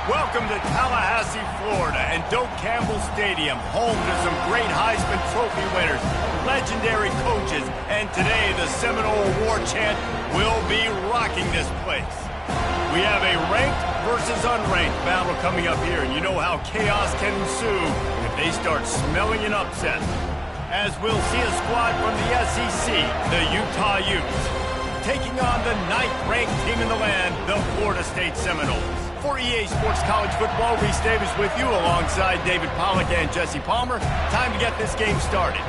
Welcome to Tallahassee, Florida, and Doak Campbell Stadium, home to some great Heisman Trophy winners, legendary coaches, and today the Seminole War chant will be rocking this place. We have a ranked versus unranked battle coming up here, and you know how chaos can ensue if they start smelling an upset. As we'll see a squad from the SEC, the Utah Utes, taking on the 9th-ranked team in the land, the Florida State Seminoles. For EA Sports College Football, Reese Davis with you alongside David Pollack and Jesse Palmer. Time to get this game started.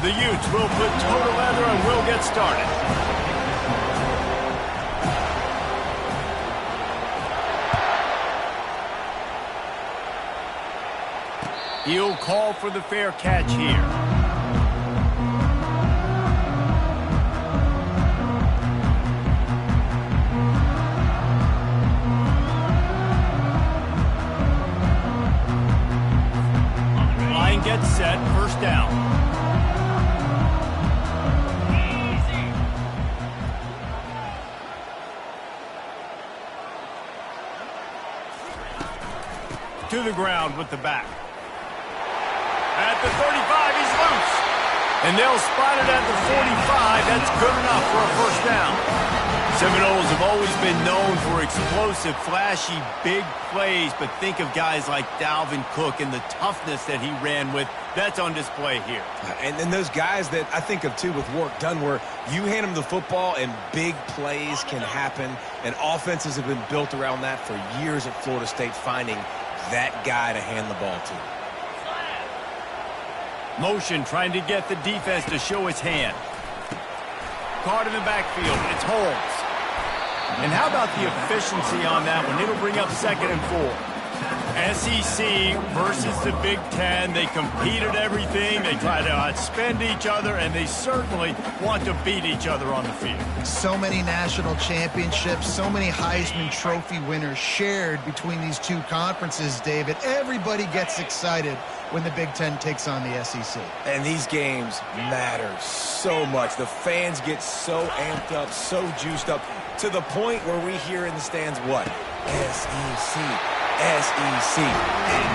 The Utes will put total leather and we'll get started. He'll call for the fair catch here. Line gets set, first down. To the ground with the back. At the 35, he's loose. And they'll spot it at the 45. That's good enough for a first down. Seminoles have always been known for explosive, flashy, big plays, but think of guys like Dalvin Cook and the toughness that he ran with. That's on display here. And then those guys that I think of, too, with Warrick Dunn, where you hand them the football and big plays can happen, and offenses have been built around that for years at Florida State, finding that guy to hand the ball to. Motion trying to get the defense to show his hand. Caught in the backfield. It's Holmes. And how about the efficiency on that one? It'll bring up 2nd and 4. SEC versus the Big Ten. They compete at everything. They try to outspend each other, and they certainly want to beat each other on the field. So many national championships, so many Heisman Trophy winners shared between these two conferences, David. Everybody gets excited when the Big Ten takes on the SEC. And these games matter so much. The fans get so amped up, so juiced up, to the point where we hear in the stands, what? SEC. SEC.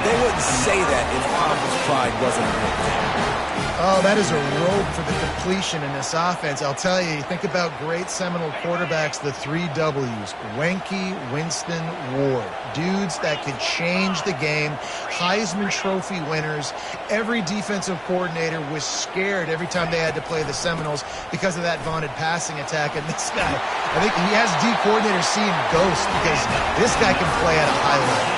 They wouldn't say that if conference pride wasn't a big thing. Oh, that is a rope for the completion in this offense. I'll tell you, think about great Seminole quarterbacks, the 3 W's. Wenke, Winston, Ward. Dudes that could change the game. Heisman Trophy winners. Every defensive coordinator was scared every time they had to play the Seminoles because of that vaunted passing attack. And this guy, I think he has D coordinators seeing ghosts because this guy can play at a high level.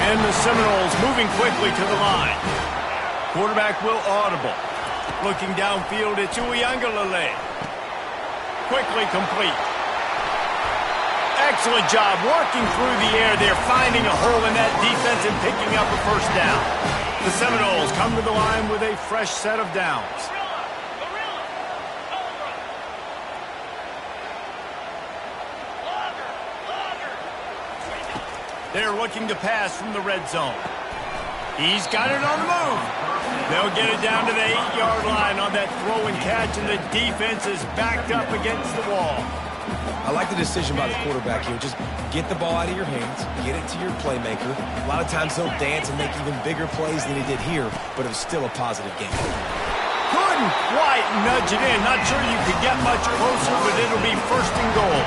And the Seminoles moving quickly to the line. Quarterback will audible. Looking downfield, it's Yeahhhhh. Quickly complete. Excellent job working through the air there, finding a hole in that defense and picking up a first down. The Seminoles come to the line with a fresh set of downs. They're looking to pass from the red zone. He's got it on the move. They'll get it down to the 8-yard line on that throw and catch, and the defense is backed up against the wall. I like the decision by the quarterback here. Just get the ball out of your hands, get it to your playmaker. A lot of times he'll dance and make even bigger plays than he did here, but it was still a positive game. Couldn't quite nudge it in. Not sure you could get much closer, but it'll be 1st and goal.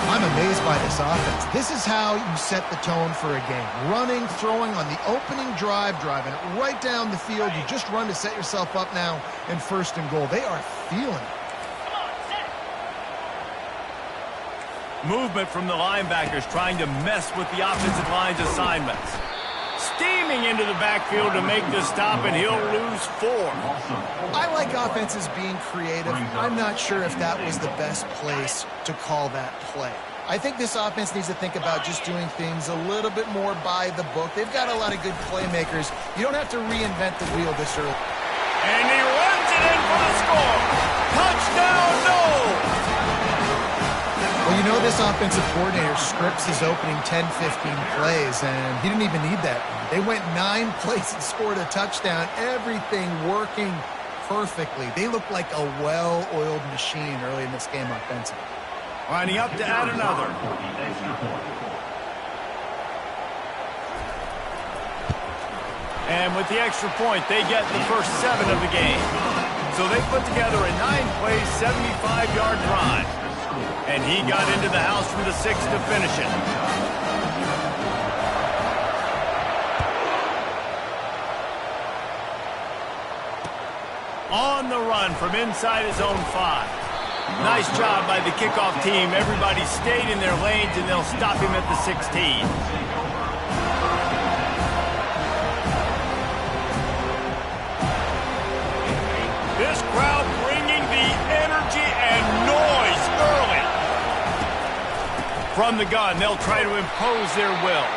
I'm amazed by this offense. This is how you set the tone for a game. Running, throwing on the opening drive, driving it right down the field. You just run to set yourself up now in 1st and goal. They are feeling it. Movement from the linebackers trying to mess with the offensive line's assignments. Steaming into the backfield to make the stop, and he'll lose 4. I like offenses being creative. I'm not sure if that was the best place to call that play. I think this offense needs to think about just doing things a little bit more by the book. They've got a lot of good playmakers. You don't have to reinvent the wheel this early. And he runs it in for the score. Touchdown, no! Well, you know this offensive coordinator scripts his opening 10, 15 plays, and he didn't even need that. They went 9 plays and scored a touchdown. Everything working perfectly. They look like a well-oiled machine early in this game offensively. Lining up to add another. And with the extra point, they get the first 7 of the game. So they put together a 9-play, 75-yard drive. And he got into the house from the 6 to finish it. On the run from inside his own 5. Nice job by the kickoff team. Everybody stayed in their lanes, and they'll stop him at the 16. This crowd bringing the energy and noise early. From the gun, they'll try to impose their will.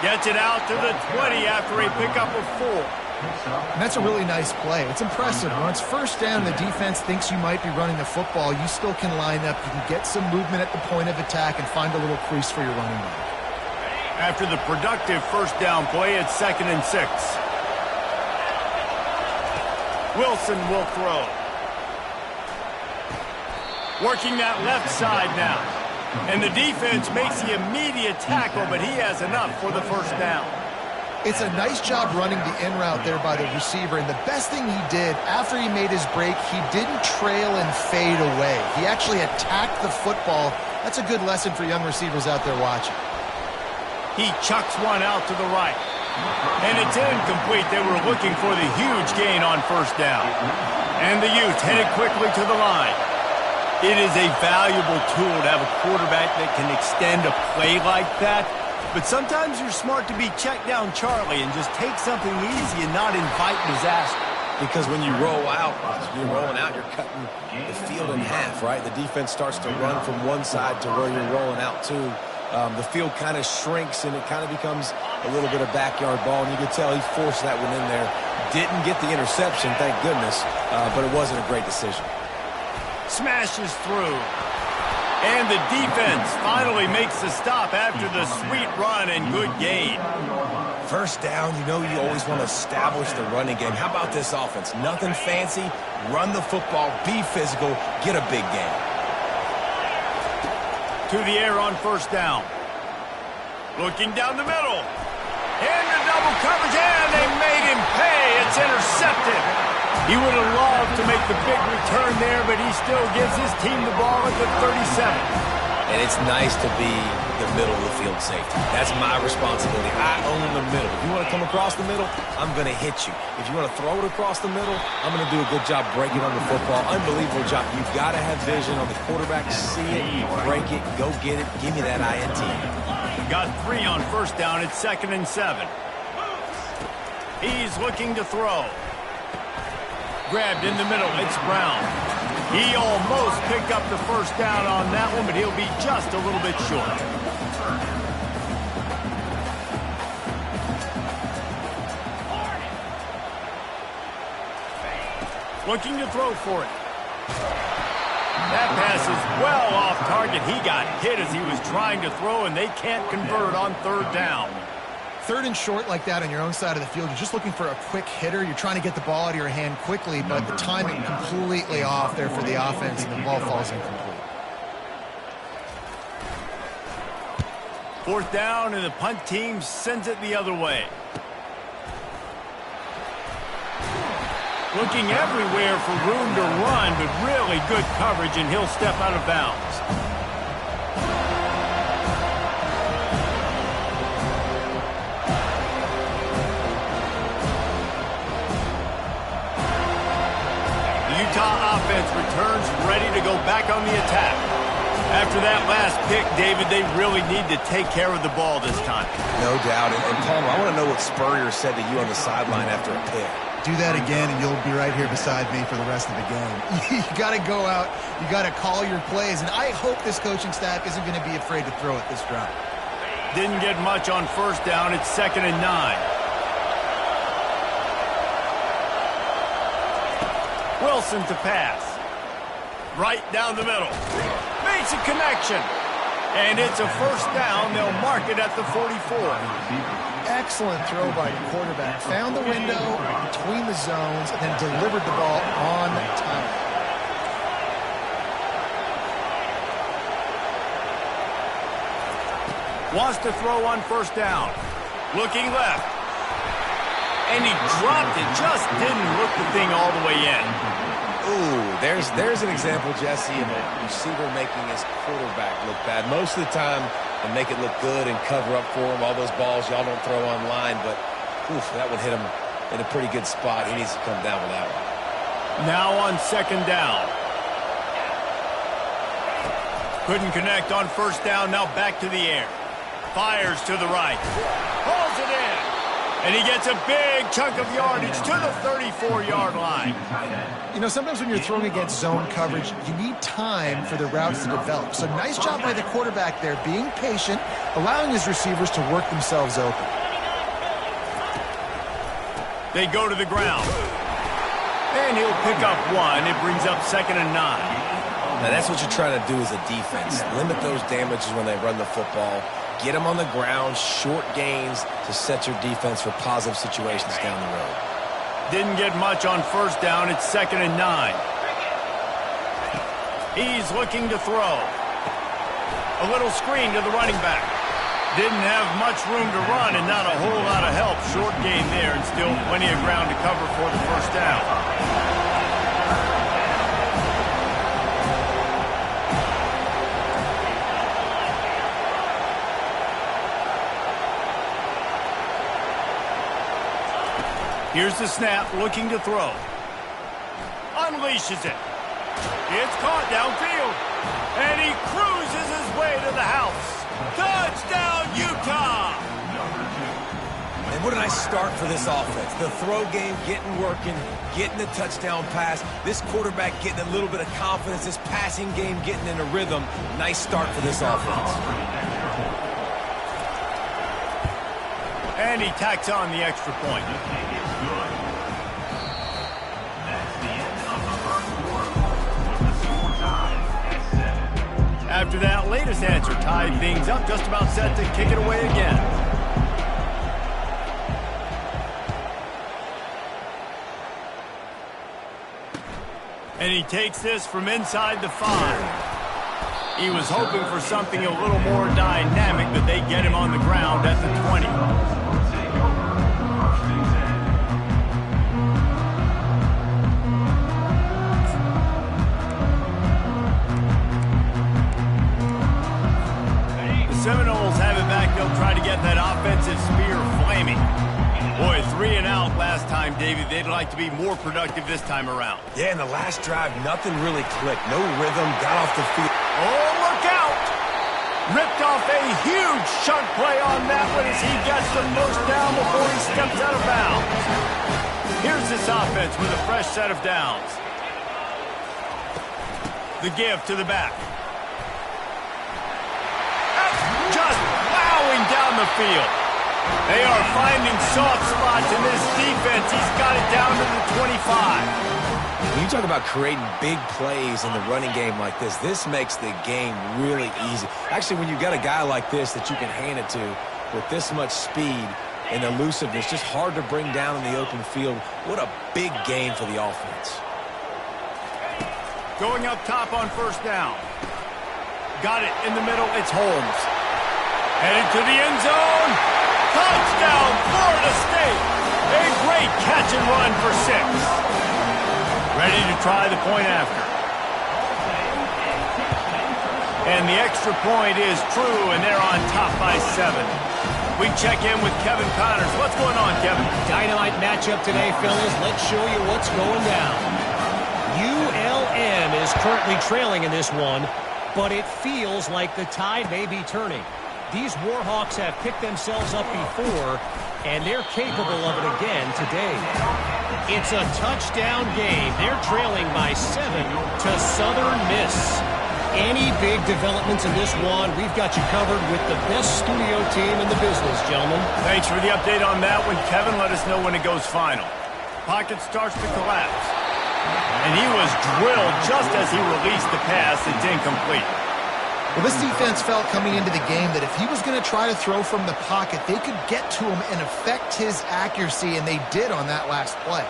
Gets it out to the 20 after a pickup of 4. And that's a really nice play. It's impressive. When it's first down, the defense thinks you might be running the football. You still can line up. You can get some movement at the point of attack and find a little crease for your running back. After the productive first down play, it's 2nd and 6. Wilson will throw. Working that left side now. And the defense makes the immediate tackle, but he has enough for the first down. It's a nice job running the in route there by the receiver, and the best thing he did after he made his break, he didn't trail and fade away. He actually attacked the football. That's a good lesson for young receivers out there watching. He chucks one out to the right. And it's incomplete. They were looking for the huge gain on first down. And the Utes headed quickly to the line. It is a valuable tool to have a quarterback that can extend a play like that. But sometimes you're smart to be check down Charlie and just take something easy and not invite disaster. Because when you roll out, you're rolling out, you're cutting the field in half, right? The defense starts to run from one side to where you're rolling out to. The field kind of shrinks and it kind of becomes a little bit of backyard ball. And you could tell he forced that one in there. Didn't get the interception, thank goodness, but it wasn't a great decision. Smashes through. And the defense finally makes the stop after the sweet run and good gain. First down, you know you always want to establish the running game. How about this offense? Nothing fancy. Run the football, be physical, get a big gain. To the air on first down. Looking down the middle. In the double coverage, and they made him pay. It's intercepted. He would have loved to make the big return there, but he still gives his team the ball at the 37. And it's nice to be the middle of the field safety. That's my responsibility. I own the middle. If you want to come across the middle, I'm going to hit you. If you want to throw it across the middle, I'm going to do a good job breaking on the football. Unbelievable job. You've got to have vision on the quarterback. See it, break it, go get it. Give me that INT. Got 3 on first down. It's 2nd and 7. He's looking to throw. Grabbed in the middle. It's Brown. He almost picked up the first down on that one, but he'll be just a little bit short. Looking to throw for it. That pass is well off target. He got hit as he was trying to throw, and they can't convert on 3rd down. 3rd and short like that on your own side of the field, you're just looking for a quick hitter. You're trying to get the ball out of your hand quickly, but the timing completely off there for the offense, and the ball falls incomplete. 4th down, and the punt team sends it the other way. Looking everywhere for room to run, but really good coverage, and he'll step out of bounds. Utah offense returns ready to go back on the attack. After that last pick, David, they really need to take care of the ball this time. No doubt. And Palmer, I want to know what Spurrier said to you on the sideline after a pick. Do that again, and you'll be right here beside me for the rest of the game. You got to go out. You got to call your plays, and I hope this coaching staff isn't going to be afraid to throw it this drive. Didn't get much on first down. It's 2nd and 9. Wilson to pass. Right down the middle. Makes a connection. And it's a first down. They'll mark it at the 44. Excellent throw by the quarterback. Found the window between the zones and then delivered the ball on time. Wants to throw on first down. Looking left. And he dropped it. Just didn't look the thing all the way in. Ooh, there's an example, Jesse, of a receiver making his quarterback look bad. Most of the time, they make it look good and cover up for him. All those balls y'all don't throw online, but oof, that would hit him in a pretty good spot. He needs to come down with that one. Now on second down. Couldn't connect on first down. Now back to the air. Fires to the right. Pulls it in. And he gets a big chunk of yardage to the 34-yard line. You know, sometimes when you're throwing against zone coverage, you need time for the routes to develop. So nice job by the quarterback there, being patient, allowing his receivers to work themselves open. They go to the ground. And he'll pick up one. It brings up 2nd and 9. Now, that's what you're trying to do as a defense. Limit those damages when they run the football. Get them on the ground, short gains to set your defense for positive situations down the road. Didn't get much on first down. It's 2nd and 9. He's looking to throw. A little screen to the running back. Didn't have much room to run and not a whole lot of help. Short gain there and still plenty of ground to cover for the first down. Here's the snap, looking to throw. Unleashes it. It's caught downfield. And he cruises his way to the house. Touchdown, Utah! And what a nice start for this offense. The throw game getting working, getting the touchdown pass. This quarterback getting a little bit of confidence. This passing game getting in a rhythm. Nice start for this offense. And he tacks on the extra point. After that latest answer tied things up, just about set to kick it away again. And he takes this from inside the 5. He was hoping for something a little more dynamic, but they get him on the ground at the 20. Seminoles have it back. They'll try to get that offensive spear flaming. Boy, 3 and out last time, David. They'd like to be more productive this time around. Yeah, in the last drive, nothing really clicked. No rhythm, got off the field. Oh, look out! Ripped off a huge chunk play on that one as he gets the first down before he steps out of bounds. Here's this offense with a fresh set of downs. The give to the back. Just plowing down the field. They are finding soft spots in this defense. He's got it down to the 25. When you talk about creating big plays in the running game like this makes the game really easy. Actually, when you've got a guy like this that you can hand it to with this much speed and elusiveness, just hard to bring down in the open field. What a big game for the offense. Going up top on first down. Got it in the middle. It's Holmes. Headed to the end zone. Touchdown, Florida State. A great catch and run for 6. Ready to try the point after. And the extra point is true, and they're on top by 7. We check in with Kevin Connors. What's going on, Kevin? Dynamite matchup today, fellas. Let's show you what's going down. ULM is currently trailing in this one, but it feels like the tide may be turning. These Warhawks have picked themselves up before, and they're capable of it again today. It's a touchdown game. They're trailing by 7 to Southern Miss. Any big developments in this one, we've got you covered with the best studio team in the business, gentlemen. Thanks for the update on that one, Kevin. Let us know when it goes final. Pocket starts to collapse. And he was drilled just as he released the pass. It's incomplete. Well, this defense felt coming into the game that if he was going to try to throw from the pocket, they could get to him and affect his accuracy, and they did on that last play.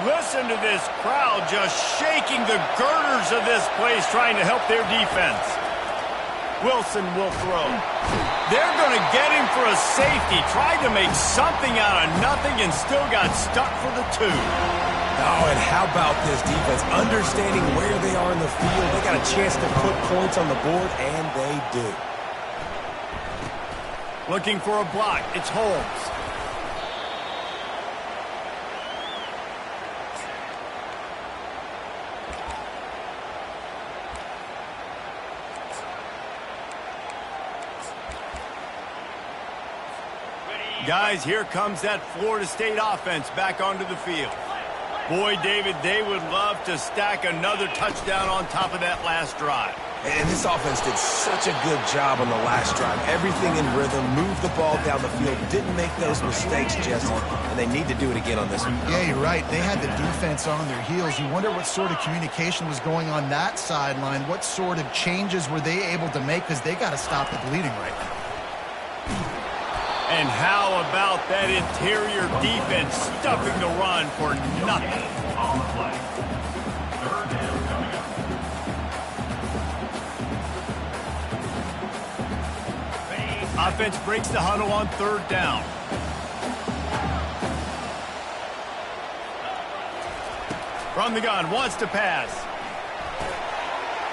Listen to this crowd just shaking the girders of this place, trying to help their defense. Wilson will throw. They're going to get him for a safety. Tried to make something out of nothing and still got stuck for the 2. Oh, and how about this defense? Understanding where they are in the field. They got a chance to put points on the board, and they do. Looking for a block. It's Holmes. Guys, here comes that Florida State offense back onto the field. Boy, David, they would love to stack another touchdown on top of that last drive. And this offense did such a good job on the last drive. Everything in rhythm, moved the ball down the field, didn't make those mistakes, Jesse, and they need to do it again on this one. Yeah, you're right. They had the defense on their heels. You wonder what sort of communication was going on that sideline. What sort of changes were they able to make, because they got to stop the bleeding right now. And how about that interior defense stuffing the run for nothing? Offense breaks the huddle on 3rd down. From the gun, wants to pass.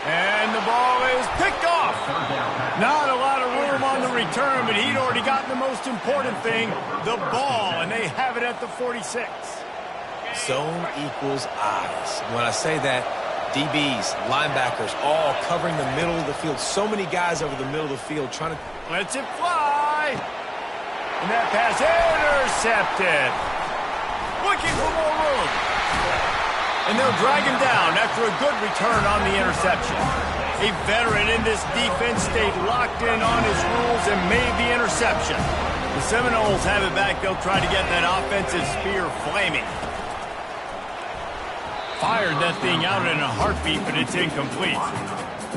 And the ball is picked off. Not a lot of room on the return, but he'd already gotten the most important thing, the ball, and they have it at the 46. Zone equals eyes. When I say that, DBs, linebackers, all covering the middle of the field. So many guys over the middle of the field trying to... Lets it fly. And that pass intercepted. Looking for more room. And they'll drag him down after a good return on the interception. A veteran in this defense stayed locked in on his rules and made the interception. The Seminoles have it back. They'll try to get that offensive spear flaming. Fired that thing out in a heartbeat, but it's incomplete.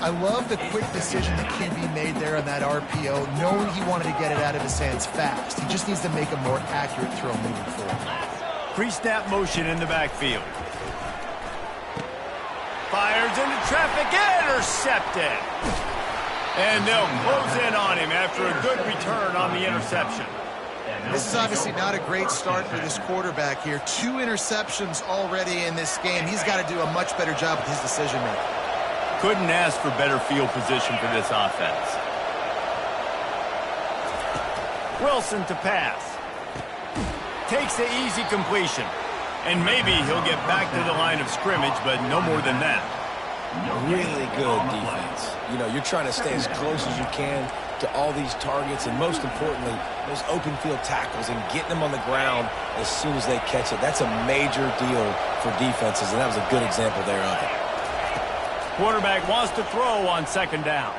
I love the quick decision that QB made there on that RPO, knowing he wanted to get it out of his hands fast. He just needs to make a more accurate throw moving forward. Pre-snap motion in the backfield. Fires into traffic, intercepted. And they'll close in on him after a good return on the interception. This is obviously not a great start for this quarterback here. 2 interceptions already in this game. He's got to do a much better job with his decision-making. Couldn't ask for better field position for this offense. Wilson to pass. Takes the easy completion. And maybe he'll get back to the line of scrimmage, but no more than that. Really good defense. You know, you're trying to stay as close as you can to all these targets, and most importantly, those open field tackles and getting them on the ground as soon as they catch it. That's a major deal for defenses, and that was a good example there of it. Quarterback wants to throw on 2nd down.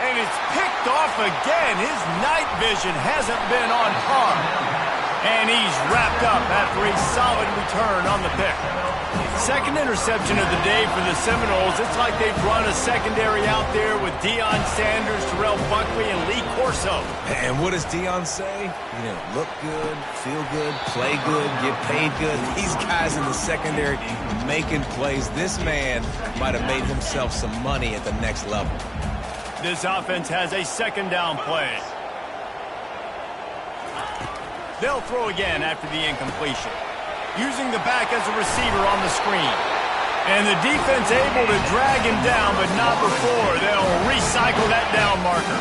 And it's picked off again. His night vision hasn't been on par. And he's wrapped up after a solid return on the pick. 2nd interception of the day for the Seminoles. It's like they've run a secondary out there with Deion Sanders, Terrell Buckley, and Lee Corso. And what does Deion say? You know, look good, feel good, play good, get paid good. These guys in the secondary making plays. This man might have made himself some money at the next level. This offense has a 2nd down play. They'll throw again after the incompletion. Using the back as a receiver on the screen. And the defense able to drag him down, but not before. They'll recycle that down marker.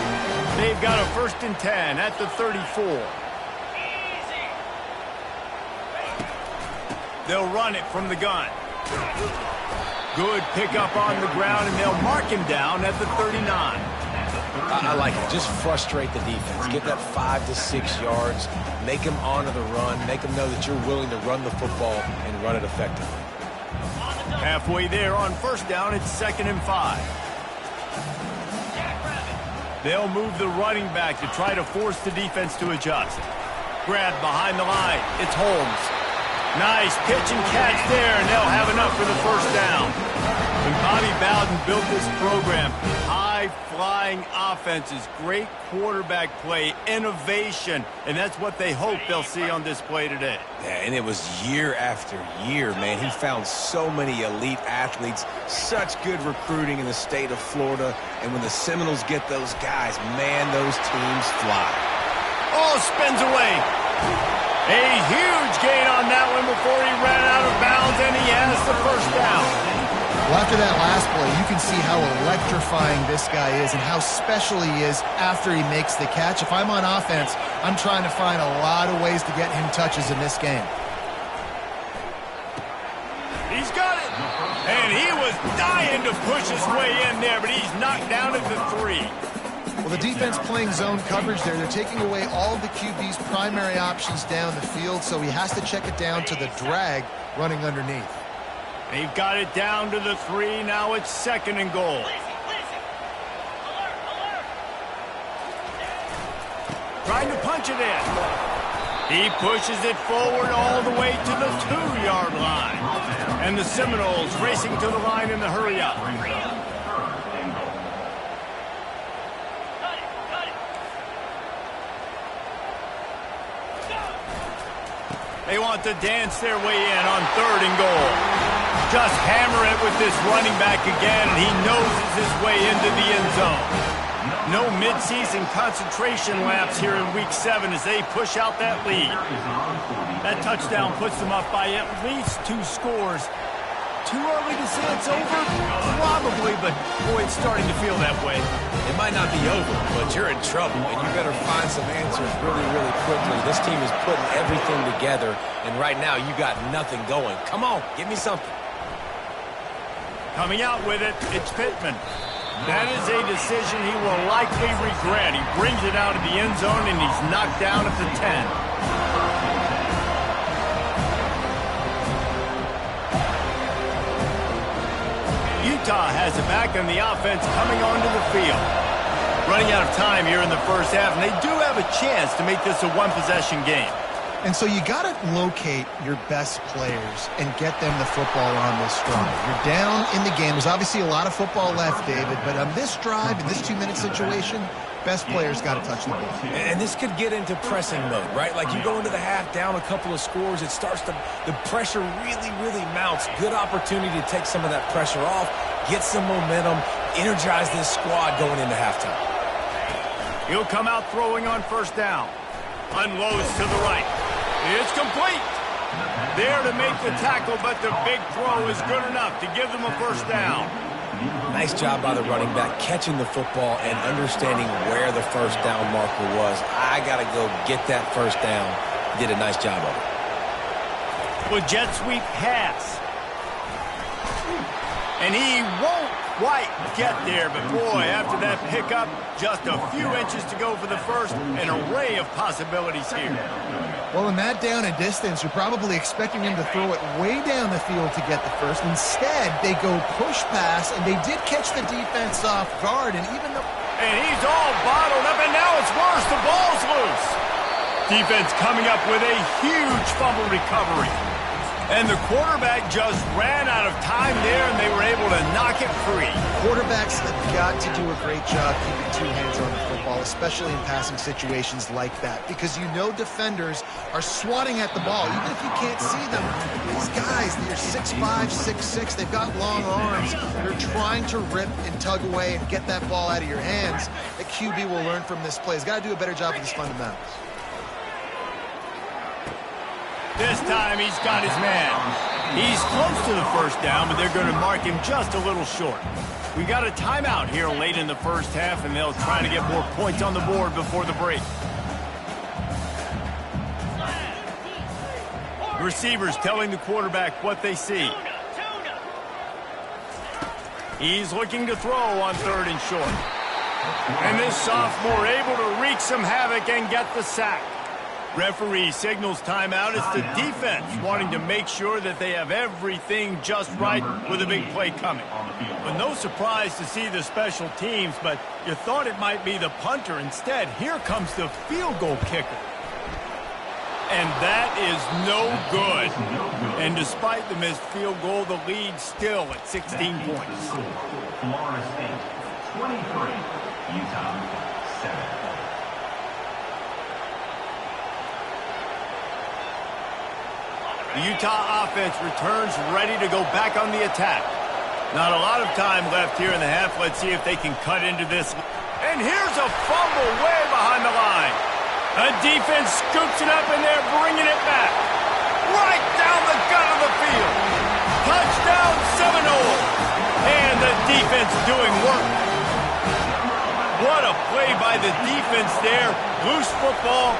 They've got a 1st and 10 at the 34. They'll run it from the gun. Good pickup on the ground, and they'll mark him down at the 39. I like it. Just frustrate the defense. Get that 5 to 6 yards. Make them honor the run. Make them know that you're willing to run the football and run it effectively. Halfway there on 1st down, it's 2nd and 5. They'll move the running back to try to force the defense to adjust. Grabbed behind the line. It's Holmes. Nice pitch and catch there, and they'll have enough for the first down. When Bobby Bowden built this program, high-flying offenses, great quarterback play, innovation, and that's what they hope they'll see on display today. Yeah, and it was year after year, man. He found so many elite athletes, such good recruiting in the state of Florida, and when the Seminoles get those guys, man, those teams fly. Oh, spins away. A huge gain on that one before he ran out of bounds, and he has the first down. Well, after that last play, you can see how electrifying this guy is and how special he is after he makes the catch. If I'm on offense, I'm trying to find a lot of ways to get him touches in this game. He's got it. And he was dying to push his way in there, but he's knocked down at the 3. Well, the defense playing zone coverage there. They're taking away all of the QB's primary options down the field, so he has to check it down to the drag running underneath. They've got it down to the 3. Now it's 2nd and goal. Trying to punch it in. He pushes it forward all the way to the 2-yard line. And the Seminoles racing to the line in the hurry-up. They want to dance their way in on 3rd and goal. Just hammer it with this running back again, and he noses his way into the end zone. No midseason concentration laps here in Week 7 as they push out that lead. That touchdown puts them up by at least 2 scores. Too early to say it's over? Probably, but boy, it's starting to feel that way. It might not be over, but you're in trouble, and you better find some answers really, really quickly. This team is putting everything together, and right now you got nothing going. Come on, give me something. Coming out with it, it's Pittman. That is a decision he will likely regret. He brings it out of the end zone, and he's knocked down at the 10. Utah has it back on the offense coming onto the field. Running out of time here in the first half, and they do have a chance to make this a one-possession game. And so you got to locate your best players and get them the football on this drive. You're down in the game. There's obviously a lot of football left, David, but on this drive, in this 2-minute situation, best players got to touch the ball. And this could get into pressing mode, right? Like you go into the half down a couple of scores, it starts to, the pressure really, really mounts. Good opportunity to take some of that pressure off, get some momentum, energize this squad going into halftime. He'll come out throwing on 1st down. Unloads to the right. It's complete. There to make the tackle, but the big throw is good enough to give them a 1st down. Nice job by the running back catching the football and understanding where the 1st down marker was. I got to go get that 1st down. Did a nice job of it. With jet sweep pass. And he won't quite get there, but boy, after that pickup, just a few inches to go for the 1st. An array of possibilities here. Well, in that down and distance, you're probably expecting him to throw it way down the field to get the 1st. Instead, they go push pass, and they did catch the defense off guard, and even though... And he's all bottled up, and now it's worse. The ball's loose. Defense coming up with a huge fumble recovery. And the quarterback just ran out of time there, and they were able to knock it free. Quarterbacks have got to do a great job keeping 2 hands on the football, especially in passing situations like that, because you know defenders are swatting at the ball. Even if you can't see them, these guys, they're 6'5", 6'6", they've got long arms. They're trying to rip and tug away and get that ball out of your hands. The QB will learn from this play. He's got to do a better job with his fundamentals. This time he's got his man. He's close to the 1st down, but they're going to mark him just a little short. We got a timeout here late in the first half, and they'll try to get more points on the board before the break. Receivers telling the quarterback what they see. He's looking to throw on 3rd and short. And this sophomore able to wreak some havoc and get the sack. Referee signals timeout. It's the defense wanting to make sure that they have everything just right with a big play coming. But no surprise to see the special teams, but you thought it might be the punter. Instead, here comes the field goal kicker. and that is no good. And despite the missed field goal, the lead still at 16 points. Florida State 23, Utah 7. The Utah offense returns ready to go back on the attack. Not a lot of time left here in the half. Let's see if they can cut into this. And here's a fumble way behind the line. A defense scoops it up and they're bringing it back. Right down the gut of the field. Touchdown Seminoles. And the defense doing work. What a play by the defense there. Loose football.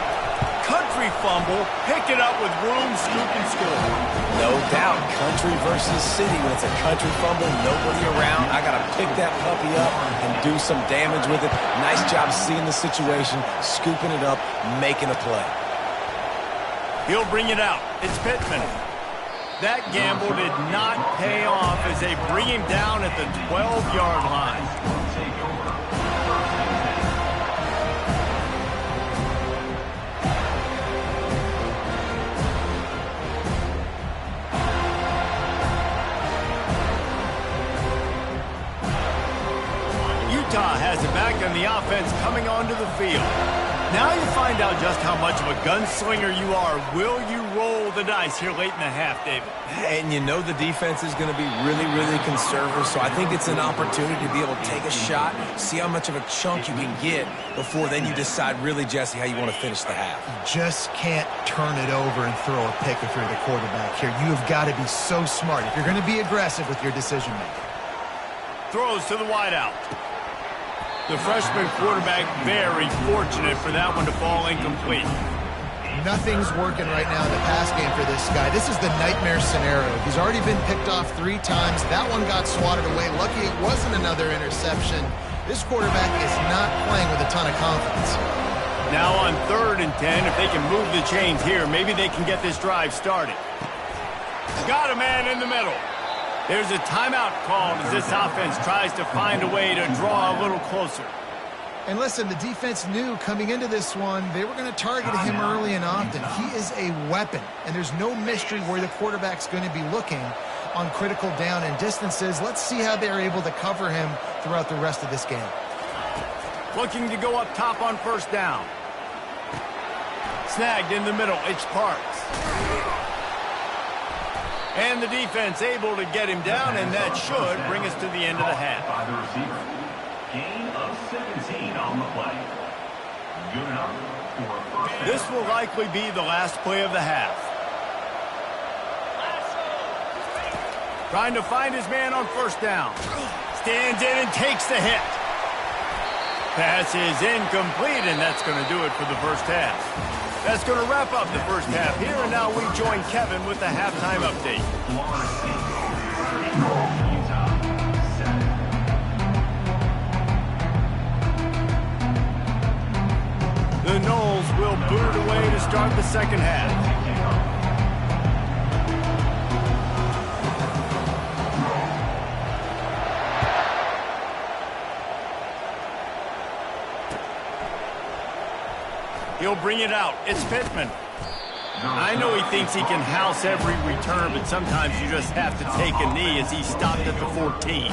Country fumble, pick it up with room, scoop, and score. No doubt, country versus city. When it's a country fumble, nobody around. I got to pick that puppy up and do some damage with it. Nice job seeing the situation, scooping it up, making a play. He'll bring it out. It's Pittman. That gamble did not pay off as they bring him down at the 12-yard line. Utah has it back on the offense coming onto the field. Now you find out just how much of a gunslinger you are. Will you roll the dice here late in the half, David? And you know the defense is going to be really, really conservative, so I think it's an opportunity to be able to take a shot, see how much of a chunk you can get before then you decide really, Jesse, how you want to finish the half. You just can't turn it over and throw a pick if you're the quarterback here. You have got to be so smart if you're going to be aggressive with your decision-making. Throws to the wideout. The freshman quarterback very fortunate for that one to fall incomplete. Nothing's working right now in the pass game for this guy. This is the nightmare scenario. He's already been picked off 3 times. That one got swatted away. Lucky it wasn't another interception. This quarterback is not playing with a ton of confidence. Now on 3rd and 10, if they can move the chains here, maybe they can get this drive started. Got a man in the middle. There's a timeout called as this offense tries to find a way to draw a little closer. And listen, the defense knew coming into this one, they were going to target him early and often. He is a weapon, and there's no mystery where the quarterback's going to be looking on critical down and distances. Let's see how they're able to cover him throughout the rest of this game. Looking to go up top on 1st down. Snagged in the middle, it's Parks. And the defense able to get him down, and that should bring us to the end of the half. By the receiver. Gain of 17 on the play. Good enough for a first down. This will likely be the last play of the half. Trying to find his man on 1st down. Stands in and takes the hit. Pass is incomplete, and that's going to do it for the first half. That's going to wrap up the first half here, and now we join Kevin with the halftime update. Florida State 34, Utah 7. The Noles will boot it away to start the second half. He'll bring it out. It's Pittman. I know he thinks he can house every return, but sometimes you just have to take a knee as he stopped at the 14.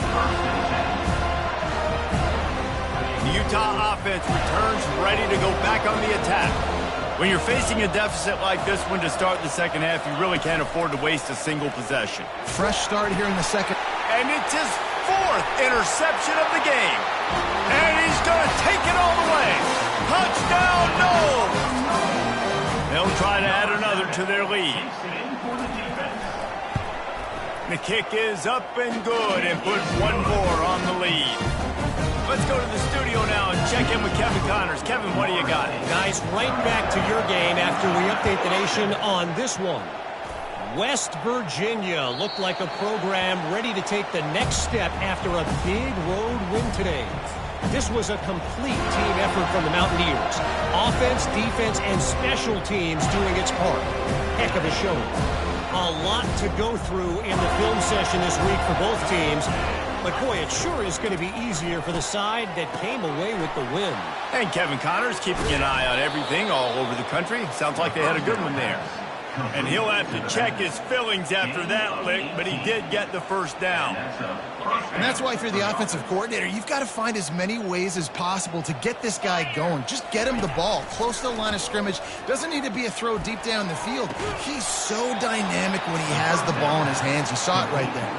The Utah offense returns ready to go back on the attack. When you're facing a deficit like this one to start the second half, you really can't afford to waste a single possession. Fresh start here in the second. And it's his 4th interception of the game. And he's going to take it all the way. Touchdown, Noles! They'll try to add another to their lead. The kick is up and good and puts one more on the lead. Let's go to the studio now and check in with Kevin Connors. Kevin, what do you got? Guys, right back to your game after we update the nation on this one. West Virginia looked like a program ready to take the next step after a big road win today. This was a complete team effort from the Mountaineers. Offense, defense, and special teams doing its part. Heck of a showing. A lot to go through in the film session this week for both teams. But, boy, it sure is going to be easier for the side that came away with the win. And Kevin Connors keeping an eye on everything all over the country. Sounds like they had a good one there. And he'll have to check his fillings after that lick, but he did get the first down. And that's why if you're the offensive coordinator, you've got to find as many ways as possible to get this guy going. Just get him the ball close to the line of scrimmage. Doesn't need to be a throw deep down the field. He's so dynamic when he has the ball in his hands. You saw it right there.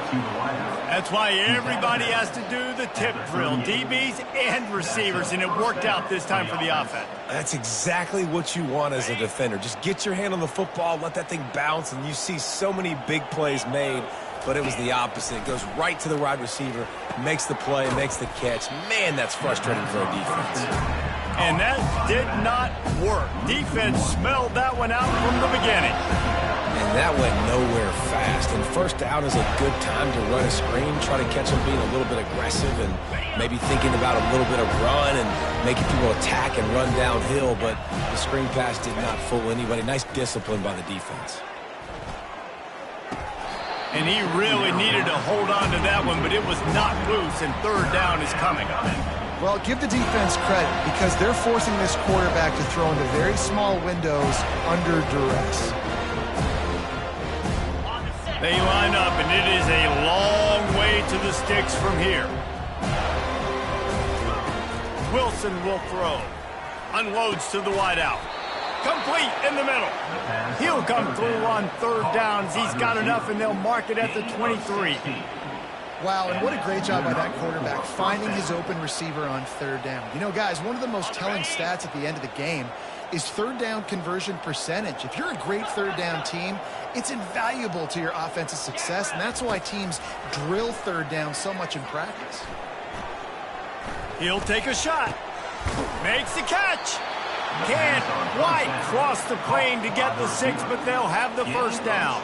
That's why everybody has to do the tip drill, DBs and receivers, and it worked out this time for the offense. That's exactly what you want as a defender. Just get your hand on the football, let that thing bounce, and you see so many big plays made, but it was the opposite. It goes right to the wide receiver, makes the play, makes the catch. Man, that's frustrating for a defense. And that did not work. Defense smelled that one out from the beginning. And that went nowhere fast. And first down is a good time to run a screen, try to catch them being a little bit aggressive and maybe thinking about a little bit of run and making people attack and run downhill. But the screen pass did not fool anybody. Nice discipline by the defense. And he really needed to hold on to that one, but it was not loose, and third down is coming. Well, give the defense credit because they're forcing this quarterback to throw into very small windows under duress. They line up, and it is a long way to the sticks from here. Wilson will throw. Unloads to the wideout. Complete in the middle. He'll come through on third downs. He's got enough, and they'll mark it at the 23. Wow, and what a great job by that quarterback, finding his open receiver on third down. You know, guys, one of the most telling stats at the end of the game is third down conversion percentage. If you're a great third down team, it's invaluable to your offensive success, and that's why teams drill third down so much in practice. He'll take a shot. Makes the catch. Can't quite cross the plane to get the 6, but they'll have the first down.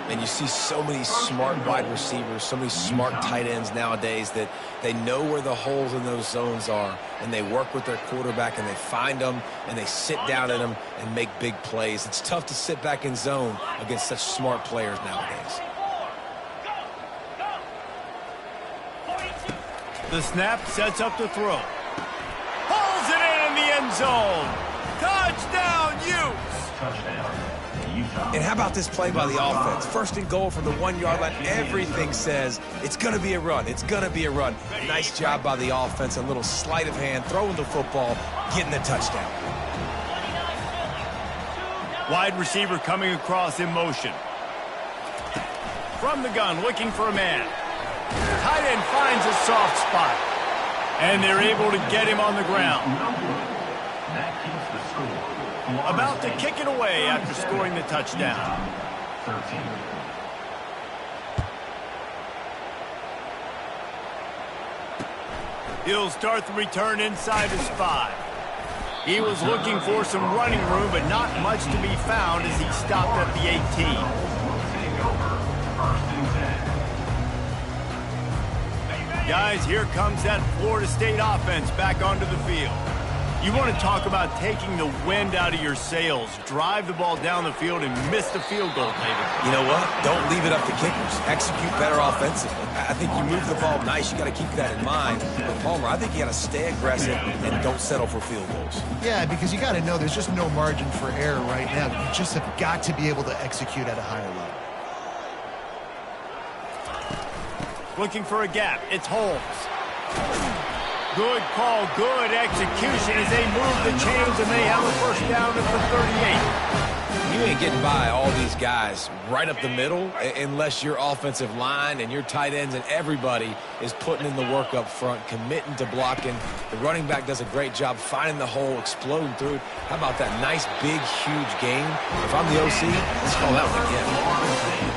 And you see so many smart wide receivers, so many smart tight ends nowadays that they know where the holes in those zones are, and they work with their quarterback, and they find them, and they sit down in them and make big plays. It's tough to sit back in zone against such smart players nowadays. The snap sets up the throw. Pulls it in the end zone. Touchdown, Utes! And how about this play by the offense? First and goal from the 1-yard line. Everything says it's going to be a run. It's going to be a run. Nice job by the offense. A little sleight of hand, throwing the football, getting the touchdown. Wide receiver coming across in motion. From the gun, looking for a man. Tight end finds a soft spot. And they're able to get him on the ground. About to kick it away after scoring the touchdown. He'll start the return inside his 5. He was looking for some running room, but not much to be found as he stopped at the 18. Guys, here comes that Florida State offense back onto the field. You want to talk about taking the wind out of your sails. Drive the ball down the field and miss the field goal, David. You know what? Don't leave it up to kickers. Execute better offensively. I think you move the ball nice. You got to keep that in mind. But Palmer, I think you got to stay aggressive and don't settle for field goals. Yeah, because you got to know there's just no margin for error right now. You just have got to be able to execute at a higher level. Looking for a gap. It's Holmes. Good call, good execution as they move the chains and they have a first down at the 38. You ain't getting by all these guys right up the middle unless your offensive line and your tight ends and everybody is putting in the work up front, committing to blocking. The running back does a great job finding the hole, exploding through it. How about that nice, big, huge gain? If I'm the OC, let's call that one again.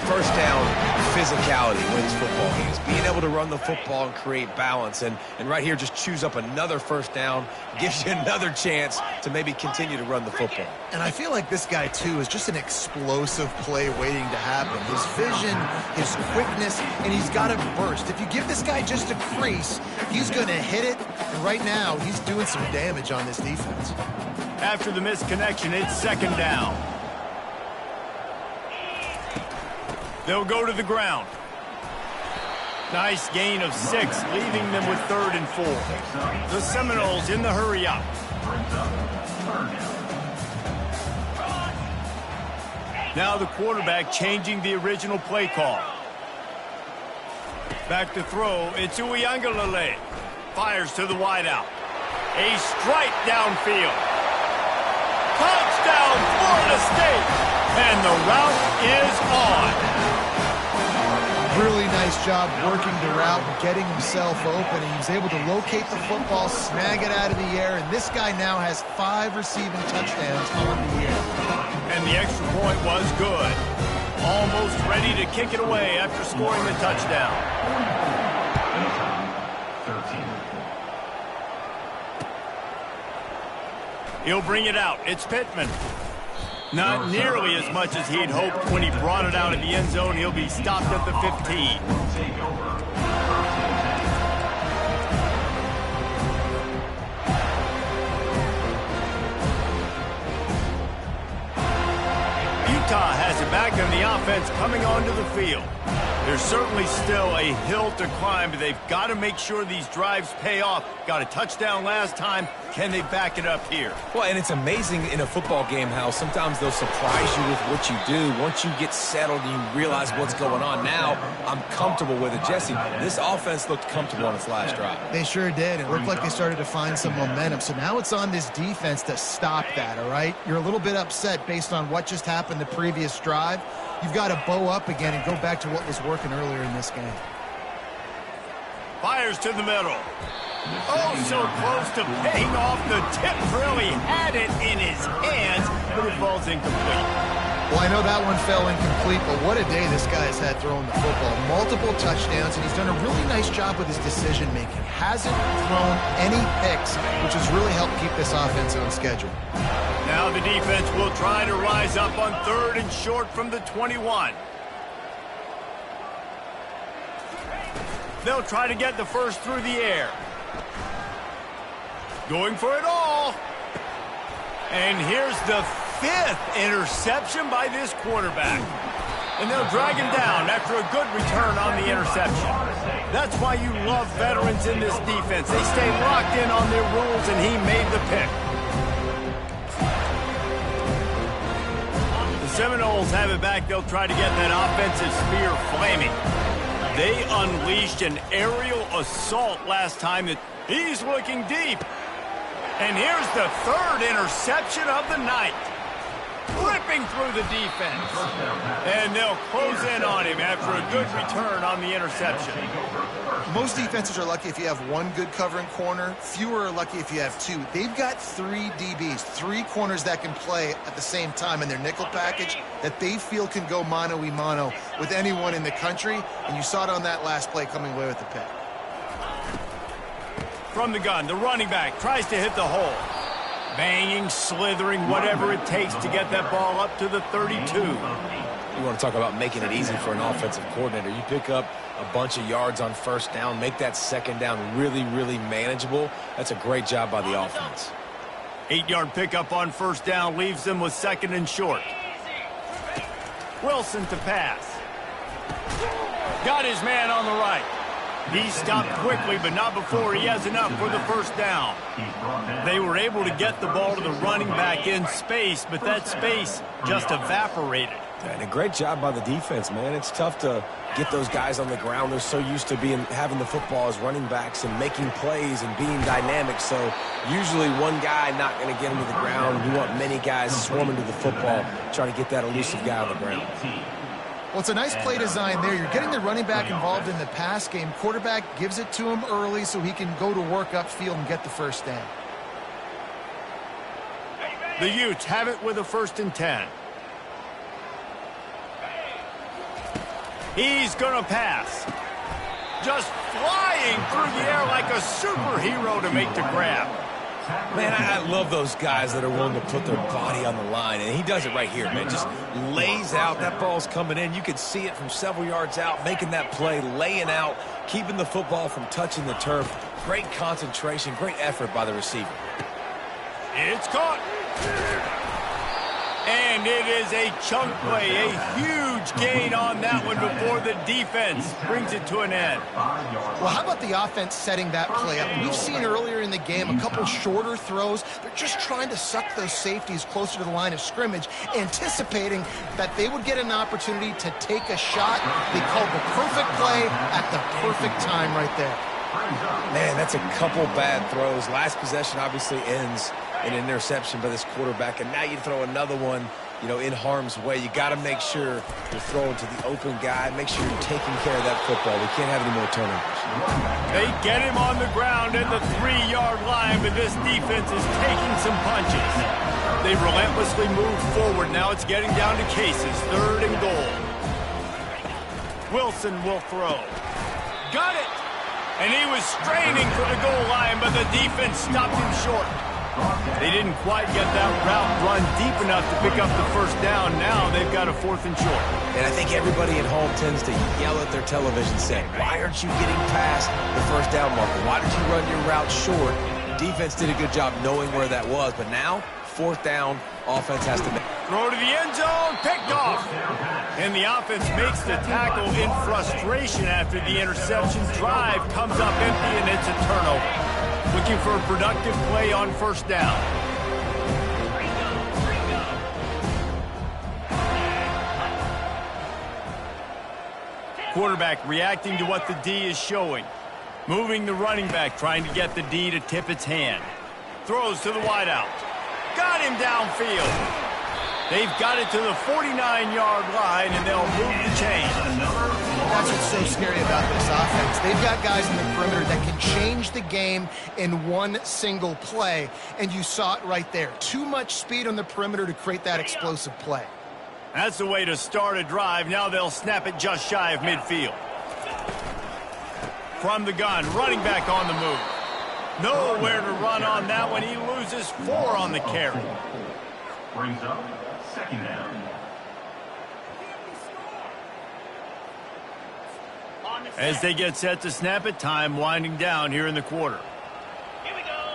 First down, physicality wins football games. Being able to run the football and create balance. And right here, just choose up another first down, gives you another chance to maybe continue to run the football. And I feel like this guy, too, is just an explosive play waiting to happen. His vision, his quickness, and he's got a burst. If you give this guy just a crease, he's going to hit it. And right now, he's doing some damage on this defense. After the misconnection, it's second down. They'll go to the ground. Nice gain of 6, leaving them with 3rd and 4. The Seminoles in the hurry up. Now the quarterback changing the original play call. Back to throw, it's Yeahhhhh. Fires to the wideout. A strike downfield. Touchdown, Florida State! And the route is on. Really nice job working the route and getting himself open. He was able to locate the football, snag it out of the air, and this guy now has 5 receiving touchdowns on the year. And the extra point was good. Almost ready to kick it away after scoring the touchdown. 13. He'll bring it out. It's Pittman. Not nearly as much as he'd hoped when he brought it out of the end zone. He'll be stopped at the 15. Take over. Utah has it back on the offense coming onto the field. There's certainly still a hill to climb, but they've got to make sure these drives pay off. Got a touchdown last time. Can they back it up here? Well, and it's amazing in a football game how sometimes they'll surprise you with what you do. Once you get settled and you realize what's going on, now I'm comfortable with it. Jesse, this offense looked comfortable on its last drive. They sure did. It looked like they started to find some momentum. So now it's on this defense to stop that, all right? You're a little bit upset based on what just happened the previous drive. You've got to bow up again and go back to what was working earlier in this game. Fires to the middle. Oh, so close to paying off the tip. Really had it in his hands, but it falls incomplete. Well, I know that one fell incomplete, but what a day this guy has had throwing the football. Multiple touchdowns, and he's done a really nice job with his decision-making. Hasn't thrown any picks, which has really helped keep this offense on schedule. Now the defense will try to rise up on 3rd and short from the 21. They'll try to get the first through the air. Going for it all. And here's the 5th interception by this quarterback. And they'll drag him down after a good return on the interception. That's why you love veterans in this defense. They stay locked in on their rules, and he made the pick. The Seminoles have it back. They'll try to get that offensive spear flaming. They unleashed an aerial assault last time. He's looking deep. And here's the 3rd interception of the night. Ripping through the defense. And they'll close in on him after a good return on the interception. Most defenses are lucky if you have 1 good covering corner. Fewer are lucky if you have 2. They've got 3 DBs, 3 corners that can play at the same time in their nickel package that they feel can go mano-a-mano with anyone in the country. And you saw it on that last play coming away with the pick. From the gun, the running back tries to hit the hole. Banging, slithering, whatever it takes to get that ball up to the 32. You want to talk about making it easy for an offensive coordinator. You pick up a bunch of yards on 1st down, make that 2nd down really, really manageable. That's a great job by the offense. 8-yard pickup on 1st down leaves them with 2nd and short. Wilson to pass. Got his man on the right. He stopped quickly, but not before he has enough for the 1st down. They were able to get the ball to the running back in space, but that space just evaporated. And a great job by the defense, man. It's tough to get those guys on the ground. They're so used to having the football as running backs and making plays and being dynamic. So usually one guy not going to get him to the ground. You want many guys swarming to the football, trying to get that elusive guy on the ground. Well, it's a nice play design there. You're getting the running back involved in the pass game. Quarterback gives it to him early so he can go to work upfield and get the 1st down. The Utes have it with a 1st and 10. He's going to pass. Just flying through the air like a superhero to make the grab. Man, I love those guys that are willing to put their body on the line, and he does it right here, man. Just lays out. That ball's coming in. You can see it from several yards out, making that play, laying out, keeping the football from touching the turf. Great concentration, great effort by the receiver. It's caught. And it is a chunk play, a huge gain on that one before the defense brings it to an end. Well, how about the offense setting that play up? We've seen earlier in the game a couple shorter throws. They're just trying to suck those safeties closer to the line of scrimmage, anticipating that they would get an opportunity to take a shot. They called the perfect play at the perfect time right there. Man, that's a couple bad throws. Last possession obviously ends in an interception by this quarterback, and now you throw another one, you know, in harm's way. You got to make sure you're throwing to the open guy. Make sure you're taking care of that football. We can't have any more turnovers. They get him on the ground at the 3-yard line, but this defense is taking some punches. They relentlessly move forward. Now it's getting down to cases. 3rd and goal. Wilson will throw. Got it! And he was straining for the goal line, but the defense stopped him short. They didn't quite get that route run deep enough to pick up the first down. Now they've got a 4th and short. And I think everybody at home tends to yell at their television set, why aren't you getting past the first down marker? Why did you run your route short? The defense did a good job knowing where that was, but now, 4th down, offense has to make. Throw to the end zone, picked off. And the offense makes the tackle in frustration after the interception. Drive comes up empty, and it's a turnover. Looking for a productive play on 1st down. Quarterback reacting to what the D is showing. Moving the running back, trying to get the D to tip its hand. Throws to the wideout. Got him downfield. They've got it to the 49-yard line, and they'll move the chain. That's what's so scary about this offense. They've got guys in the perimeter that can change the game in one single play, and you saw it right there. Too much speed on the perimeter to create that explosive play. That's the way to start a drive. Now they'll snap it just shy of midfield. From the gun, running back on the move. Nowhere to run on that one. He loses 4 on the carry. Brings up 2nd down. As they get set to snap it, time winding down here in the quarter. Here we go.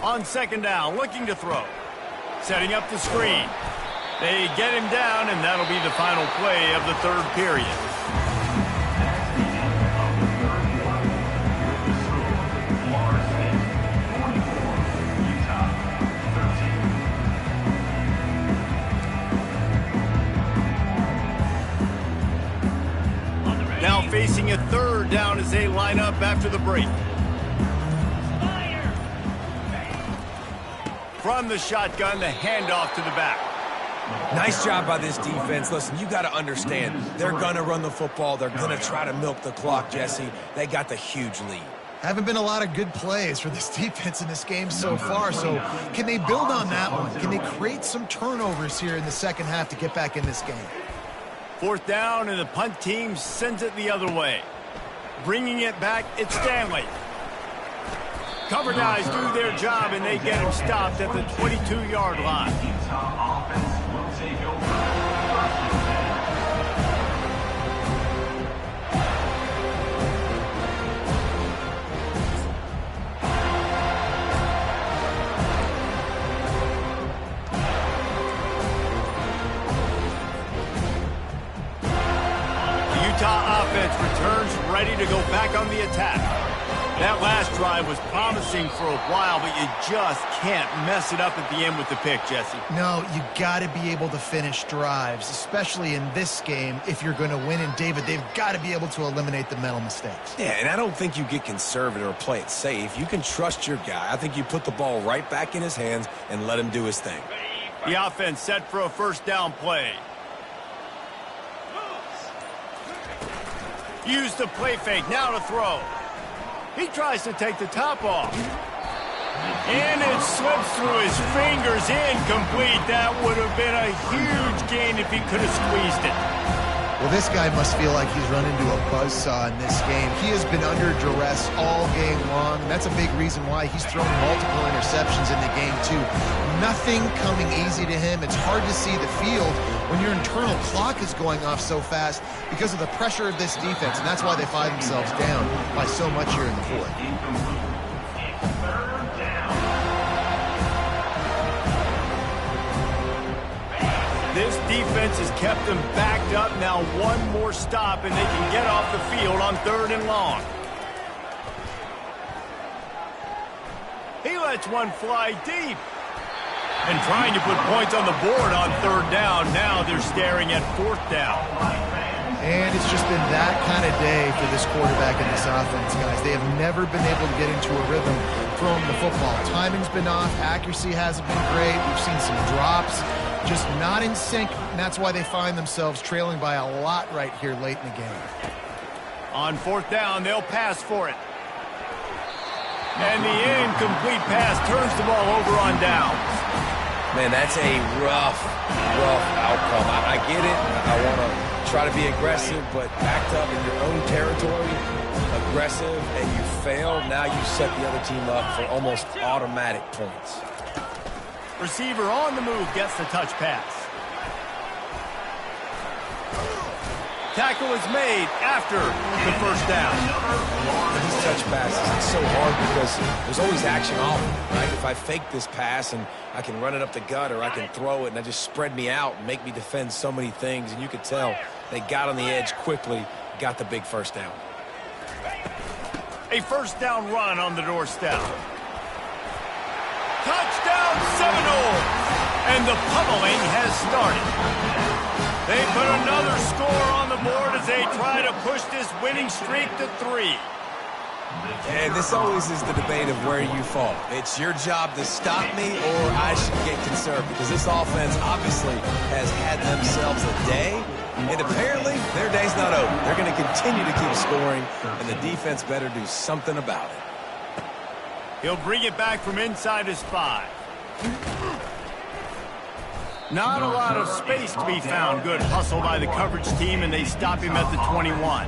On 2nd down, looking to throw. Setting up the screen. They get him down, and that'll be the final play of the 3rd period. Now facing a 3rd down as they line up after the break. From the shotgun, the handoff to the back. Nice job by this defense. Listen, you got to understand, they're going to run the football. They're going to try to milk the clock, Jesse. They got the huge lead. Haven't been a lot of good plays for this defense in this game so far, so can they build on that one? Can they create some turnovers here in the second half to get back in this game? 4th down, and the punt team sends it the other way. Bringing it back, it's Stanley. Cover guys do their job, and they get him stopped at the 22-yard line. Utah offense will take over. Utah offense returns ready to go back on the attack. That last drive was promising for a while, but you just can't mess it up at the end with the pick, Jesse. No, you got to be able to finish drives, especially in this game if you're going to win. And, David, they've got to be able to eliminate the mental mistakes. Yeah, and I don't think you get conservative or play it safe. You can trust your guy. I think you put the ball right back in his hands and let him do his thing. The offense set for a 1st down play. Use the play fake, now to throw. He tries to take the top off. And it slips through his fingers, incomplete. That would have been a huge gain if he could have squeezed it. Well, this guy must feel like he's run into a buzzsaw in this game. He has been under duress all game long. That's a big reason why he's thrown multiple interceptions in the game, too. Nothing coming easy to him. It's hard to see the field when your internal clock is going off so fast because of the pressure of this defense, and that's why they find themselves down by so much here in the fourth. defense has kept them backed up. Now one more stop, and they can get off the field on 3rd and long. He lets one fly deep. And trying to put points on the board on 3rd down. Now they're staring at 4th down. And it's just been that kind of day for this quarterback and this offense, guys. They have never been able to get into a rhythm throwing the football. Timing's been off. Accuracy hasn't been great. We've seen some drops. Just not in sync, and that's why they find themselves trailing by a lot right here late in the game. On 4th down, they'll pass for it. And the incomplete pass turns the ball over on downs. Man, that's a rough outcome. I get it. I want to try to be aggressive, but backed up in your own territory, aggressive, and you fail. Now you set the other team up for almost automatic points. Receiver on the move gets the touch pass. Tackle is made after the 1st down. These touch passes, it's so hard because there's always action off, right? If I fake this pass and I can run it up the gut or I can throw it and I just spread me out and make me defend so many things, and you could tell they got on the edge quickly, got the big 1st down. A 1st down run on the doorstep. Touchdown Seminoles! And the pummeling has started. They put another score on the board as they try to push this winning streak to 3. And this always is the debate of where you fall. It's your job to stop me or I should get conservative, because this offense obviously has had themselves a day, and apparently their day's not over. They're going to continue to keep scoring, and the defense better do something about it. He'll bring it back from inside his 5. Not a lot of space to be found. Good hustle by the coverage team, and they stop him at the 21.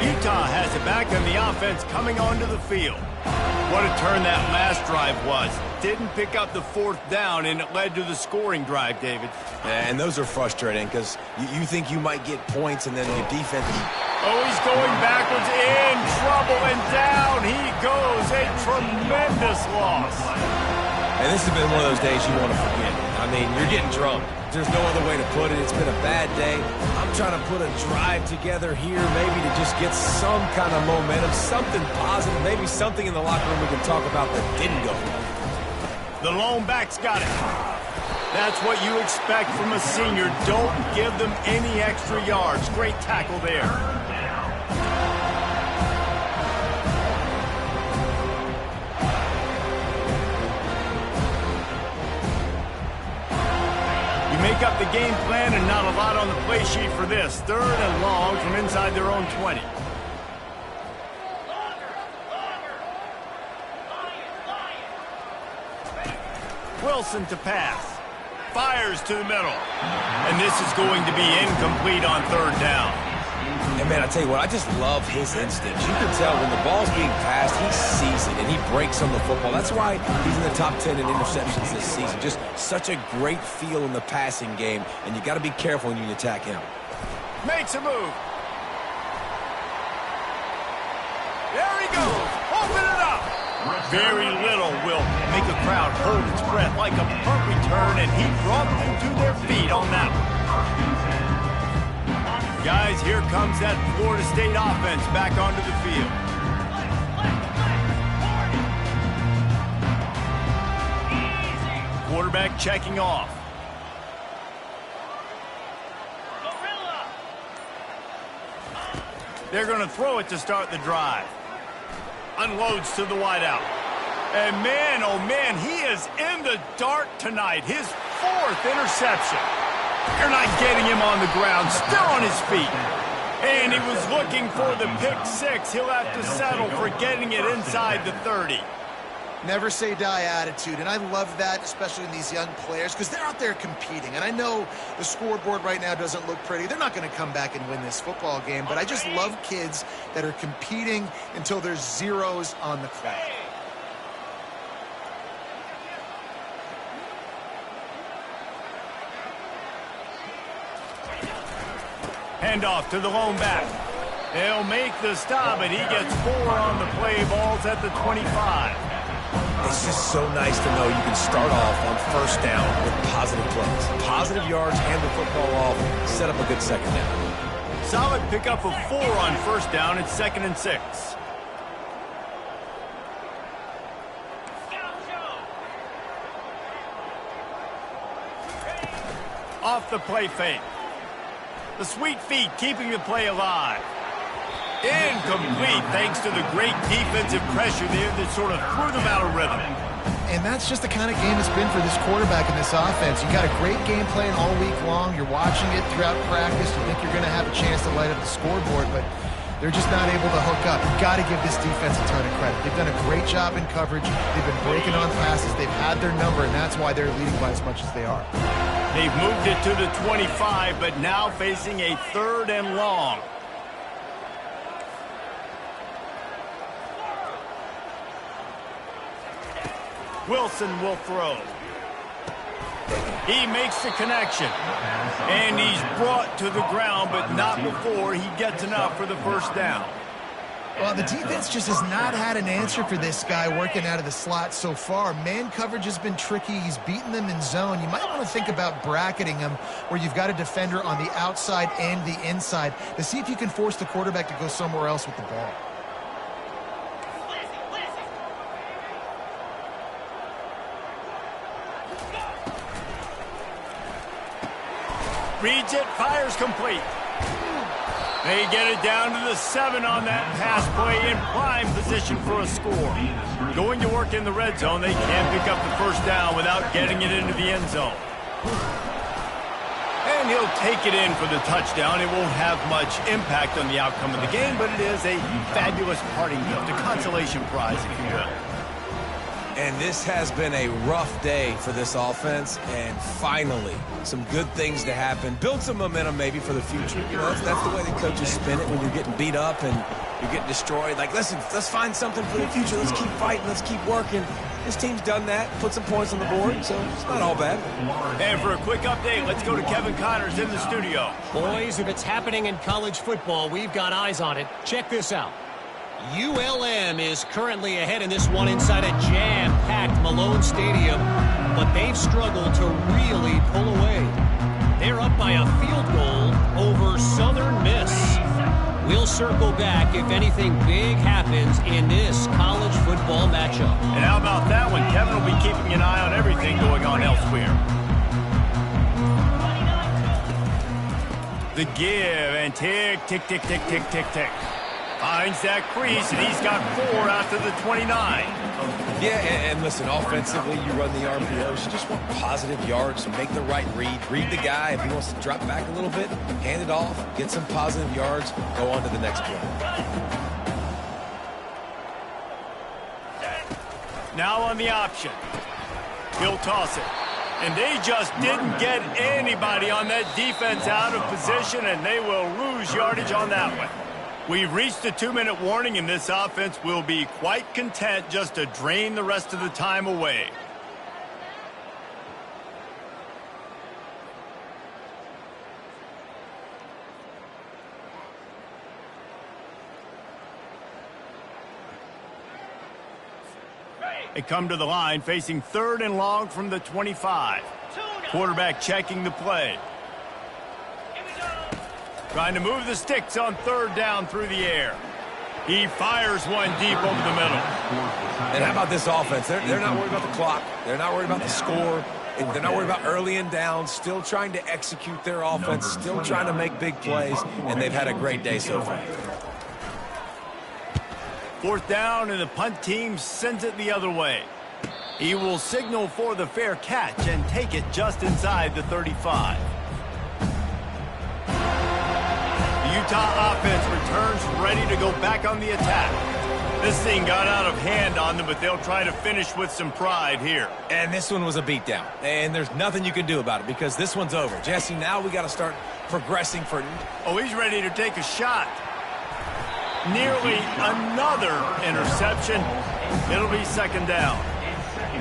Utah has it back, and the offense coming onto the field. What a turn that last drive was. Didn't pick up the 4th down, and it led to the scoring drive, David. Yeah, and those are frustrating because you think you might get points, and then your defense... Oh, he's going backwards, in trouble, and down he goes. A tremendous loss. And this has been one of those days you want to forget. I mean, you're getting drunk. There's no other way to put it. It's been a bad day. I'm trying to put a drive together here, maybe to just get some kind of momentum, something positive, maybe something in the locker room we can talk about that didn't go well. The lone back's got it. That's what you expect from a senior. Don't give them any extra yards. Great tackle there. You make up the game plan and not a lot on the play sheet for this. 3rd and long from inside their own 20. Wilson to pass. Fires to the middle. And this is going to be incomplete on 3rd down. And, man, I tell you what, I just love his instincts. You can tell when the ball's being passed, he sees it, and he breaks on the football. That's why he's in the top 10 in interceptions this season. Just such a great feel in the passing game, and you got to be careful when you attack him. Makes a move. There he goes. Open it up. Very little will make a crowd hold its breath like a punt return, and he brought them to their feet on that one. Guys, here comes that Florida State offense back onto the field. Quarterback checking off. They're going to throw it to start the drive. Unloads to the wideout. And man, oh man, he is in the dark tonight. His 4th interception. You're not getting him on the ground, still on his feet. And he was looking for the pick 6. He'll have to settle for getting it inside the 30. Never say die attitude, and I love that, especially in these young players, because they're out there competing. And I know the scoreboard right now doesn't look pretty. They're not going to come back and win this football game, but I just love kids that are competing until there's zeros on the clock. Handoff to the lone back. They'll make the stop, and he gets 4 on the play. Balls at the 25. It's just so nice to know you can start off on first down with positive plays. Positive yards, hand the football off, set up a good second down. Solid pickup of 4 on first down. It's 2nd and 6. Off the play fake. The sweet feet keeping the play alive. Incomplete thanks to the great defensive pressure there that sort of threw them out of rhythm. And that's just the kind of game it's been for this quarterback in this offense. You got a great game plan all week long. You're watching it throughout practice. You think you're going to have a chance to light up the scoreboard, but they're just not able to hook up. You've got to give this defense a ton of credit. They've done a great job in coverage. They've been breaking on passes. They've had their number, and that's why they're leading by as much as they are. They've moved it to the 25, but now facing a 3rd and long. Wilson will throw. He makes the connection. And he's brought to the ground, but not before he gets enough for the first down. Well, the defense just has not had an answer for this guy working out of the slot so far. Man coverage has been tricky. He's beaten them in zone. You might want to think about bracketing him where you've got a defender on the outside and the inside to see if you can force the quarterback to go somewhere else with the ball. Reads it, fires complete. They get it down to the 7 on that pass play in prime position for a score. Going to work in the red zone, they can't pick up the first down without getting it into the end zone. And he'll take it in for the touchdown. It won't have much impact on the outcome of the game, but it is a fabulous parting gift, a consolation prize, if you will. And this has been a rough day for this offense, and finally, some good things to happen. Build some momentum maybe for the future. You know, that's the way the coaches spin it when you're getting beat up and you're getting destroyed. Like, listen, let's find something for the future. Let's keep fighting. Let's keep working. This team's done that, put some points on the board, so it's not all bad. And for a quick update, let's go to Kevin Connors in the studio. Boys, if it's happening in college football, we've got eyes on it. Check this out. ULM is currently ahead in this one inside a jam-packed Malone Stadium, but they've struggled to really pull away. They're up by a field goal over Southern Miss. We'll circle back if anything big happens in this college football matchup. And how about that one? Kevin will be keeping an eye on everything going on elsewhere. The give and tick, tick, tick, tick, tick, tick, tick. Finds that crease, and he's got 4 after the 29. Yeah, and listen, offensively, you run the RPOs. You just want positive yards, make the right read. Read the guy. If he wants to drop back a little bit, hand it off, get some positive yards, go on to the next play. Now on the option. He'll toss it. And they just didn't get anybody on that defense out of position, and they will lose yardage on that one. We've reached the 2-minute warning, and this offense will be quite content just to drain the rest of the time away. They come to the line facing 3rd and long from the 25. Quarterback checking the play. Trying to move the sticks on 3rd down through the air. He fires one deep over the middle. And how about this offense? They're not worried about the clock. They're not worried about the score. They're not worried about early and down. Still trying to execute their offense. Still trying to make big plays. And they've had a great day so far. 4th down, and the punt team sends it the other way. He will signal for the fair catch and take it just inside the 35. Utah offense returns ready to go back on the attack. This thing got out of hand on them, but they'll try to finish with some pride here. And this one was a beatdown. And there's nothing you can do about it because this one's over. Jesse, now we got to start progressing for... Oh, he's ready to take a shot. Nearly another interception. It'll be 2nd down.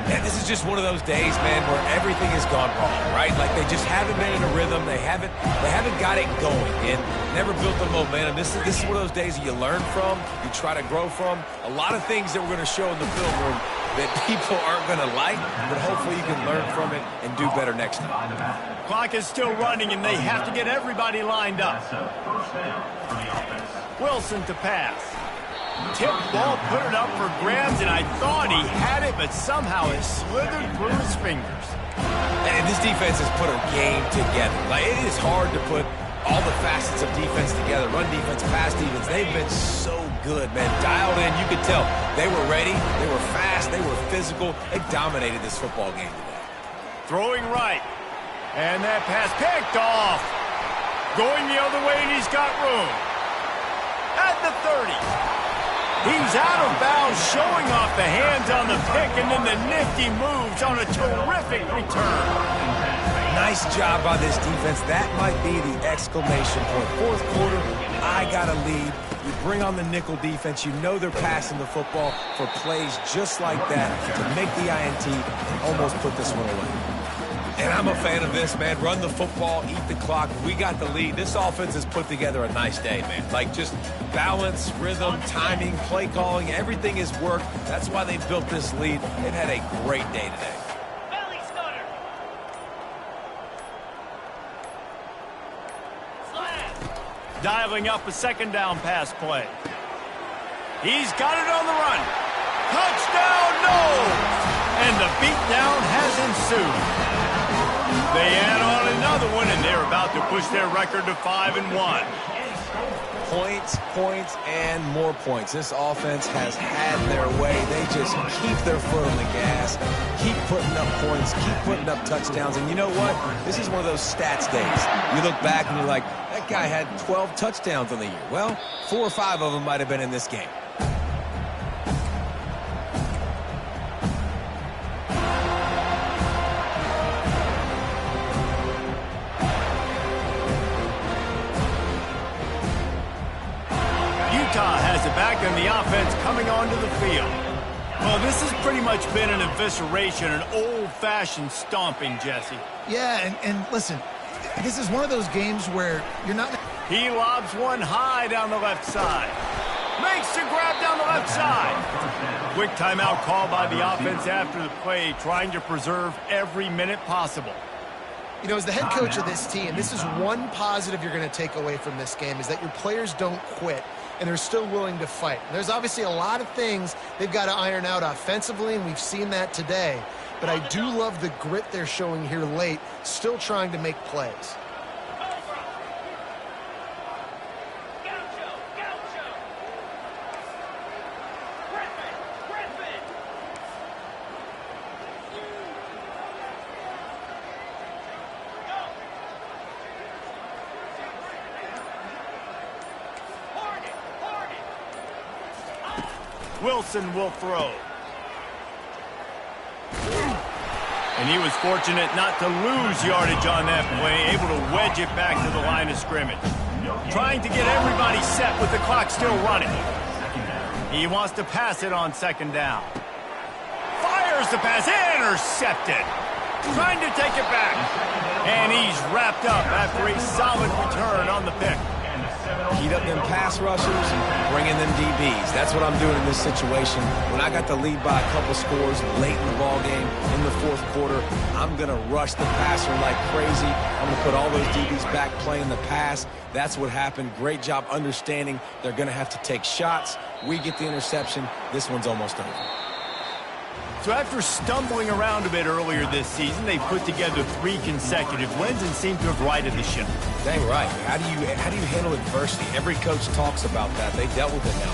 And this is just one of those days, man, where everything has gone wrong, right? Like they just haven't been in a rhythm. They haven't got it going and never built the momentum. This is one of those days that you learn from, you try to grow from. A lot of things that we're going to show in the film room that people aren't going to like, but hopefully you can learn from it and do better next time. Clock is still running, and they have to get everybody lined up. Wilson to pass. Tip ball, put it up for grabs, and I thought he had it, but somehow it slithered through his fingers. And this defense has put a game together. Like, it is hard to put all the facets of defense together. Run defense, pass defense. They've been so good, man. Dialed in. You could tell they were ready. They were fast. They were physical. They dominated this football game today. Throwing right. And that pass picked off. Going the other way, and he's got room. At the 30. He's out of bounds, showing off the hands on the pick, and then the nifty moves on a terrific return. Nice job by this defense. That might be the exclamation point. Fourth quarter, I got a lead. You bring on the nickel defense. You know they're passing the football for plays just like that to make the INT and almost put this one away. And I'm a fan of this, man. Run the football, eat the clock. We got the lead. This offense has put together a nice day, man. Like, just balance, rhythm, timing, play calling, everything has worked. That's why they built this lead. They've had a great day today. Dialing up a second down pass play. He's got it on the run. Touchdown, no! And the beatdown has ensued. They add on another one, and they're about to push their record to 5-1. Points, points, and more points. This offense has had their way. They just keep their foot on the gas, keep putting up points, keep putting up touchdowns. And you know what? This is one of those stats days. You look back and you're like, that guy had 12 touchdowns on the year. Well, 4 or 5 of them might have been in this game. Utah has it back, and the offense coming onto the field. Well, this has pretty much been an evisceration, an old-fashioned stomping, Jesse. Yeah, and listen, this is one of those games where you're not... He lobs one high down the left side. Makes the grab down the left side. Quick timeout call by the offense after the play, trying to preserve every minute possible. You know, as the head coach of this team, this is one positive you're going to take away from this game, is that your players don't quit, and they're still willing to fight. There's obviously a lot of things they've got to iron out offensively, and we've seen that today. But I do love the grit they're showing here late, still trying to make plays. Wilson will throw. And he was fortunate not to lose yardage on that play, able to wedge it back to the line of scrimmage. Trying to get everybody set with the clock still running. He wants to pass it on second down. Fires the pass, intercepted. Trying to take it back. And he's wrapped up after a solid return on the pick. Heat up them pass rushers, bring in them DBs. That's what I'm doing in this situation. When I got the lead by a couple scores late in the ball game, in the fourth quarter, I'm going to rush the passer like crazy. I'm going to put all those DBs back playing the pass. That's what happened. Great job understanding they're going to have to take shots. We get the interception. This one's almost over. So after stumbling around a bit earlier this season, they put together 3 consecutive wins and seem to have righted the ship. Dang right. How do you handle adversity? Every coach talks about that. They dealt with it now.